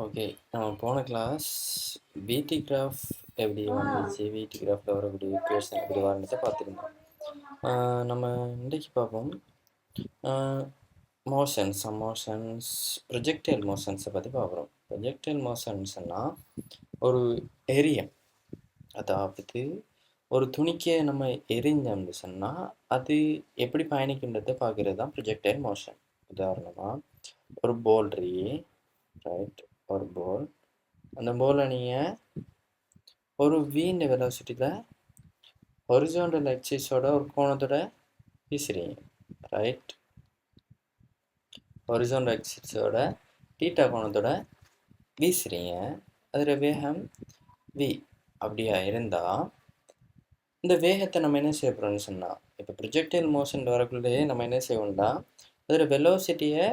Okay. நம்ம போன class VT graph எப்படி வந்துச்சு, VT கிராஃப்ல வரக்கூடிய ஈக்குவேஷன் எப்படி வரணுன்றத பார்த்துருந்தோம். நம்ம இன்றைக்கு பார்ப்போம் மோஷன்ஸ் ப்ரொஜெக்டைல் மோஷன்ஸை பற்றி பார்க்குறோம். ப்ரொஜெக்டைல் மோஷன்ஸ்னா ஒரு ஏரியா, அதாவது ஒரு துணிக்கை நம்ம எரிஞ்சோம்னு சொன்னால் அது எப்படி பயணிக்கின்றதை பார்க்குறது தான் ப்ரொஜெக்டைல் மோஷன். உதாரணமாக ஒரு போல் ரைட், ஒரு போல், அந்த போலை நீங்கள் ஒரு வீண்ட வெலாசிட்டியில் ஹொரிசாண்டல் ஆக்சிஸோட ஒரு கோணத்தோட வீசுறீங்க, ரைட். ஹொரிசாண்டல் ஆக்சிஸோட தீட்டா கோணத்தோட வீசுறீங்க. அதில் வேகம் v அப்படியா இருந்தால் இந்த வேகத்தை நம்ம என்ன செய்ய போகிறோம்னு சொன்னால், இப்போ ப்ரொஜெக்டைல் மோஷன் வரக்குள்ளேயே நம்ம என்ன செய்வோம்னா அதில் வெலோசிட்டியை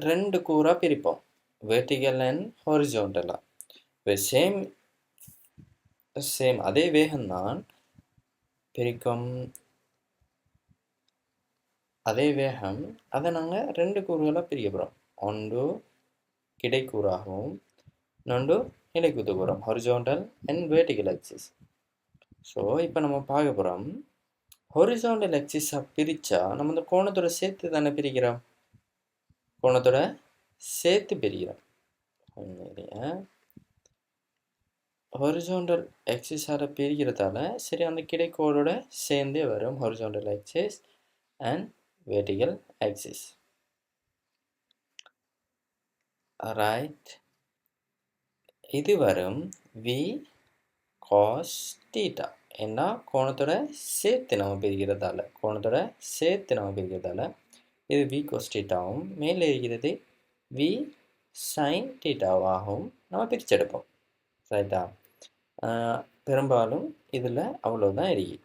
2 கூறாக பிரிப்போம், வெர்டிகல் அண்ட் ஹொரிசாண்டலாக. இப்போ சேம் அதே வேகம்தான் பிரிக்கும், அதே வேகம், அதை நாங்கள் 2 கூறுகளாக பிரிக்க போகிறோம். ஒன்று கிடைக்கூறாகவும் இன்னொன்று நிலைக்குத்து கூறும், horizontal and vertical axis. So இப்போ நம்ம பார்க்க போகிறோம், ஹொரிசாண்டல் ஆக்சிஸாக பிரித்தா நம்ம இந்த கோணத்தோட சேர்த்து தானே பிரிக்கிறோம், கோணத்தோட சேர்த்து பிரிக்கிறோம். ஹொரிசாண்டல் ஆக்சிஸால் பிரிக்கிறதால சரி அந்த கிடைக்கோடோட சேர்ந்தே வரும் horizontal axis and vertical axis, right. இது வரும் v cos theta, ஏன்னா கோணத்தோட சேர்த்து நம்ம பிரிக்கிறதால, இது v cos thetaவும் மேலே இருக்கிறது v sin thetaவாகவும் நம்ம பிரிச்செடுப்போம், ரைட்டா. பெரும்பாலும் இதில் அவ்வளோதான் இருக்கு.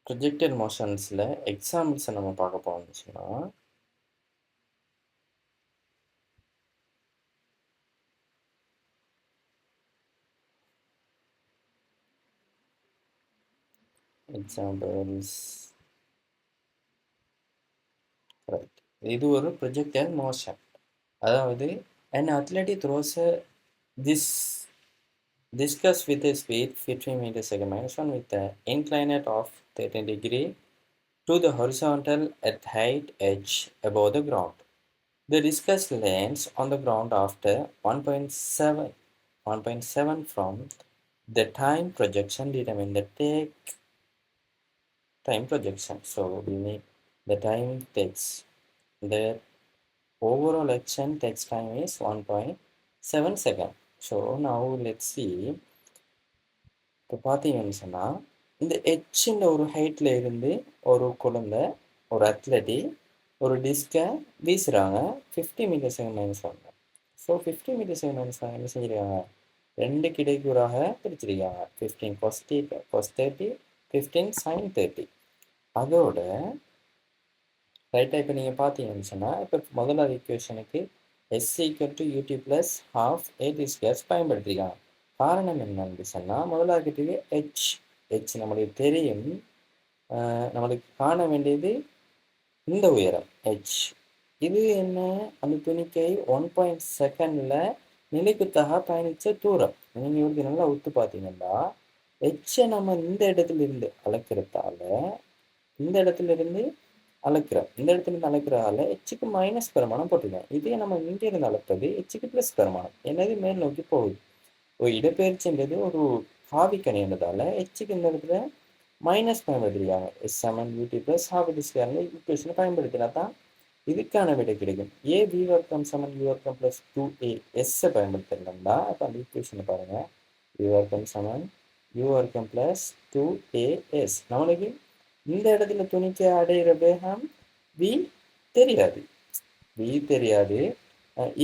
ப்ரொஜெக்டட் மோஷன்ஸில் எக்ஸாம்பிள்ஸை நம்ம பார்க்க போகணும்னு சொன்னால், எக்ஸாம்பிள்ஸ், ரைட். இது ஒரு ப்ரொஜெக்டட் மோஷன், அதாவது an athlete throws a discus with a speed 15 meters per second minus 1 with an inclination of 13 degree to the horizontal at height h above the ground. The discus lands on the ground after 1.7 from the time projection. Determine the time projection. So we need the time takes, the overall action takes time is 1.7 second. So now let's see. இப்போ பார்த்தீங்கன்னு சொன்னால், இந்த ஹெச்ன்ற ஒரு ஹைட்டில் இருந்து ஒரு குழந்தை, ஒரு அத்லட்டி ஒரு டிஸ்கை வீசுகிறாங்க 50 metre second minus 1. So 50 metre second minus 1 என்ன செஞ்சுருக்காங்க, 2 கிடைக்கூறாக பிரிச்சிருக்காங்க, 15 cos 30, 15 sin 30. அதோட ரைட்டாக இப்போ நீங்கள் பார்த்தீங்கன்னு சொன்னால், இப்போ முதலாவது ஈக்குவேஷனுக்கு s = ut + ½ a² பயன்படுத்திருக்காங்க. காரணம் என்னன்னு சொன்னால், முதலாவது h நம்மளுக்கு தெரியும், நம்மளுக்கு காண வேண்டியது இந்த உயரம் h. இது என்ன, அந்த துணிக்கை 1 செகண்டில் நிலைக்குத்தாக பயணித்த தூரம். நீங்கள் இவருக்கு நல்லா உத்து பார்த்தீங்கன்னா ஹெச்சை நம்ம இந்த இடத்துல இருந்து அளக்கிறதால, இந்த இடத்துல இருந்து அளக்கிறதால ஹெச்சுக்கு மைனஸ் பெருமானம் போட்டுருக்கேன். இதே நம்ம இங்கே இருந்து அளப்பது ஹெச்சுக்கு ப்ளஸ் பெருமானம், என்னது மேல் நோக்கி போகுது. ஒரு இடப்பெயர்ச்சின்றது ஒரு காவிக்கணி என்றதால ஹெச்சுக்கு இந்த இடத்துல மைனஸ் பயன்படுத்திருக்காங்க. s=ut + ½ ஈக்குவேஷனை பயன்படுத்தினா தான் இதுக்கான விடை கிடைக்கும். a v வர்க்கம் = u வர்க்கம் + 2a s பயன்படுத்திருந்தா அப்போ அந்த ஈக்குவேஷனை பாருங்கள், v வர்க்கம் = u வர்க்கம் + 2as. நம்மளுக்கு இந்த இடத்துல துணிக்க அடையிற வேகம் v தெரியாது,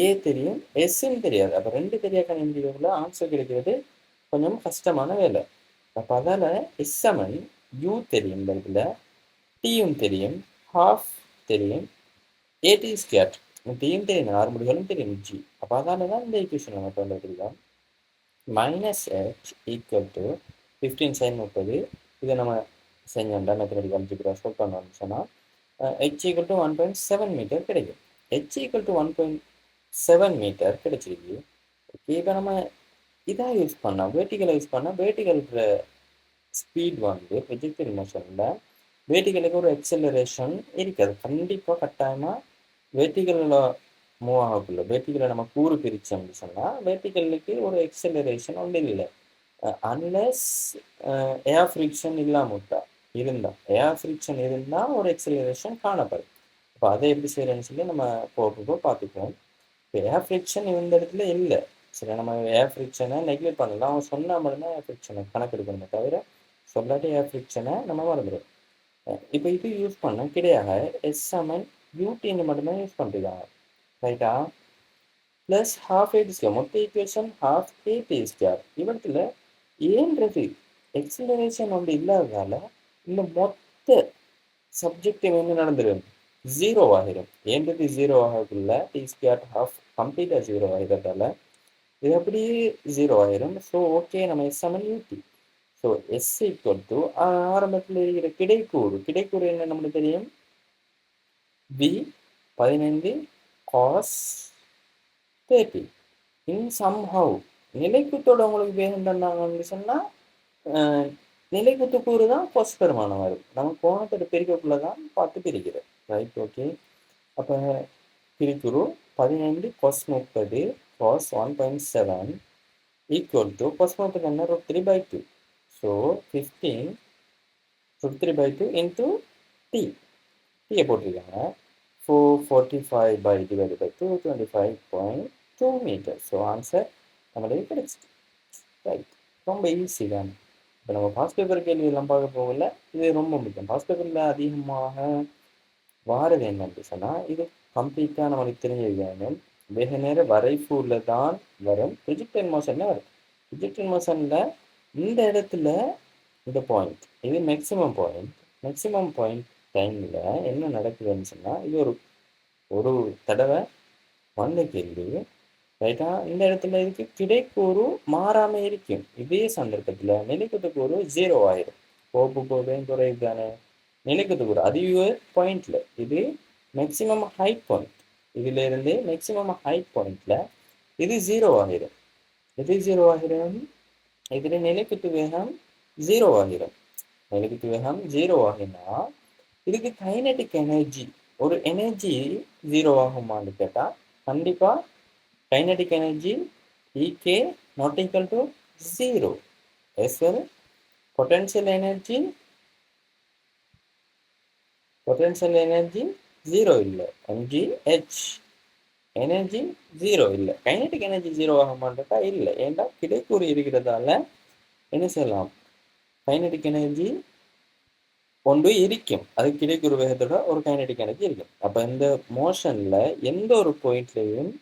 a தெரியும், sன்னு தெரியாது. அப்போ 2 தெரியாத இண்டிவிஜுவல ஆன்சர் கிடைக்கிறது கொஞ்சம் கஷ்டமான வேலை. அப்போ அதால் s = u தெரியும், இந்த இடத்துல tயும் தெரியும், ½ தெரியும், at², tயும் தெரியும், நார்மல்களும் தெரியும் g. அப்போ அதால தான் இந்த ஈக்குவேஷன் நம்ம பயன்படுத்திருக்கோம். -h = 15 sin 30. இதை நம்ம செஞ்சோம்டா மேத்தமெட்டிக்கல் அல்ஜிப்ரா சால்வ் பண்ணோம்னு சொன்னால் h = 1.7 மீட்டர் கிடைக்கும். h = 7 மீட்டர் கிடைச்சிருக்கு. ஓகே, இப்போ நம்ம இதாக யூஸ் பண்ணால் வேர்ட்டிக்கலை யூஸ் பண்ணால் வேர்ட்டிக்கல் ஸ்பீட் வந்து ப்ரொஜெக்டட் மோஷனில் வேர்ட்டிக்கலுக்கு ஒரு எக்ஸலரேஷன் இருக்காது. கண்டிப்பாக கட்டாயமாக வேர்ட்டிக்கலில் மூவ் ஆகக்குள்ள வேர்ட்டிக்கலை நம்ம கூறு பிரித்தோம்னு சொன்னால் வேர்ட்டிக்கலுக்கு ஒரு எக்ஸலரேஷன் ஒன்றும் இல்லை. அன்லெஸ் ஏர் ஃப்ரிக்ஷன் இல்லாமல் இருந்தால் ஏர் ஃப்ரிக்ஷன் இருந்தால் ஒரு எக்ஸலரேஷன் காணப்படும். இப்போ அதை எப்படி செய்கிறேன்னு சொல்லி நம்ம போக பார்த்துக்குவோம். இப்போ ஏர் ஃப்ரிக்ஷன் இந்த இடத்துல இல்லை. சரி, நம்ம ஏர் ஃப்ரிக்ஷனை நெக்லெக்ட் பண்ணலாம். அவன் சொன்னால் மட்டும்தான் ஏர் ஃப்ரிக்ஷனை கணக்கெடுக்கணுமே தவிர சொல்லாட்டி ஏர் ஃப்ரிக்ஷனை நம்ம மறந்துடும். இப்போ இது யூஸ் பண்ண கிடையாது. எஸ்எம்என் யூடின்னு மட்டும்தான் யூஸ் பண்ணிருக்காங்க. ரைட்டா? ப்ளஸ் ஹாஃப் ஏ ஸ்கொயர் மொத்த ஈக்குவேஷன் ஹாஃப் ஏ ஸ்கொயர் இவற்றில் ஏன்றது எக்ஸலரேஷன் ஒன்று இல்லாததால் இந்த மொத்த சப்ஜெக்டிவ் என்ன நடந்துடும்? 0 ஆகிடும். ஏன்றது 0 ஆகக்குள்ள டி ஸ்கொயர் ஹாஃப் கம்ப்ளீட்டாக 0 ஆகிறதால இது அப்படியே 0 ஆயிரும். ஸோ ஓகே, நம்ம எஸ்எம்என் யூடி. ஸோ எஸ் ஈக்குவல் டு ஆரம்பத்தில் இருக்கிற கிடைக்கூறு என்ன நம்மளுக்கு தெரியும்? பி 15 காஸ் 30 இன் சம்ஹவ். நிலைக்குத்தோட உங்களுக்கு வேகம் தந்தாங்கன்னு சொன்னால் நிலைக்குத்து கூறு தான் கொஸ் பெருமானம் வரும். நம்ம கோணத்தோட பிரிக்கக்குள்ள தான் பார்த்து பிரிக்கிறோம். Right, okay. அப்போ பிரிக்குறு 15 கொஸ் 30 காஸ் 1.7 ஈக்குவல் டு கொஸ் 30 என்ன √3/2. ஸோ 15 √3/2 இன்ட்டு டீயை போட்டிருக்காங்க. 445 divide by 2 25.2 metre. So answer நம்மளுக்கு கிடைச்சிட்டு. ரைட், ரொம்ப ஈஸி தான். இப்போ நம்ம பாஸ் பேப்பர் கேள்வி எல்லாம் பார்க்க போகல. இது ரொம்ப முக்கியம். பாஸ் பேப்பரில் அதிகமாக வாரது என்னன்னு சொன்னால் இது கம்ப்ளீட்டாக நம்மளுக்கு தெரிஞ்சிருக்கணும். வெகு நேர வரைஃபூரில் தான் வரும். ப்ரொஜெக்டட் மோஷனில் வரும். ப்ரொஜெக்டட் மோஷனில் இந்த இடத்துல இந்த பாயிண்ட் இது மேக்ஸிமம் பாயிண்ட். மேக்ஸிமம் பாயிண்ட் டைமில் என்ன நடக்குதுன்னு சொன்னால் இது ஒரு தடவை வந்த கேள்வி. ரைட்டா? இந்த இடத்துல இதுக்கு கிடைக்கூறு மாறாமல் இருக்கும். இதே சந்தர்ப்பத்தில் நிலைக்குத்து கூறு 0 ஆயிரும். போதையும் குறைவு தானே நிலைக்குத்து கூறு. அது பாயிண்ட்ல இது மேக்சிமம் ஹைட் பாயிண்ட். இதுல இருந்து மேக்சிமம் ஹைட் பாயிண்ட்ல இது 0 ஆகிரும். இது 0 ஆகிரும். இதுல நிலைக்குத்து வேகம் 0 ஆகிரும். நிலைக்குத்து வேகம் 0 ஆகினா இதுக்கு கைனடிக் எனர்ஜி ஒரு எனர்ஜி 0 ஆகுமான்னு கேட்டால் கண்டிப்பாக kinetic energy Ek not equal to 0 as well. Potential energy 0 இல்லை. mgh எனர்ஜி 0 இல்லை. கைனடிக் எனர்ஜி 0 ஆக மாட்டேட்டா இல்லை. ஏன்டா கிடைக்கூறு இருக்கிறதால என்ன செய்யலாம்? கைனடிக் எனர்ஜி ஒன்று இருக்கும். அது கிடைக்கூறு வேகத்தோட ஒரு கைனடிக் எனர்ஜி இருக்கும். அப்போ இந்த மோஷனில் எந்த ஒரு பாயிண்ட்லையும்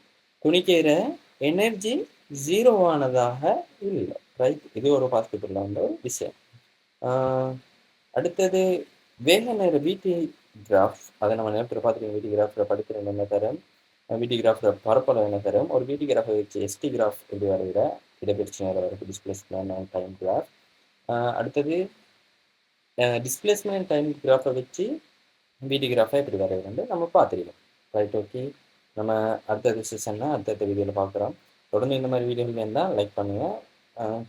துணிக்கிற எனர்ஜி 0 ஆனதாக இல்லை. ரைட், இது ஒரு பாசிட்டிவ்ல வந்த ஒரு விஷயம். அடுத்தது வேக நேர பிடி கிராஃப். அதை நம்ம நேரத்தில் பார்த்துருக்கோம். பிடி கிராஃபில் படிக்கிற என்ன தரும்? பிடி கிராஃபில் பரப்பளவு என்ன தரும்? ஒரு பிடி கிராஃபை வச்சு எஸ்டி கிராஃப் எப்படி வரைகிற இடப்பெயர்ச்சி நேரம் வரைக்கும் டிஸ்பிளேஸ்மெண்ட் அண்ட் டைம் கிராஃப். அடுத்தது டிஸ்பிளேஸ்மெண்ட் டைம் கிராஃபை வச்சு பிடி கிராஃபை எப்படி வரைகிறது நம்ம பார்த்துருக்கோம். Right, okay. நம்ம அடுத்த செஷன்னா அடுத்த வீடியோவில் பார்க்குறோம். தொடர்ந்து இந்த மாதிரி வீடியோவில் இருந்தால் லைக் பண்ணுங்கள்,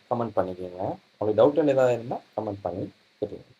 கமெண்ட் பண்ணிக்கோங்க. உங்களுக்கு டவுட் ஏதாவது இருந்தால் கமெண்ட் பண்ணி கேட்டுக்கோங்க.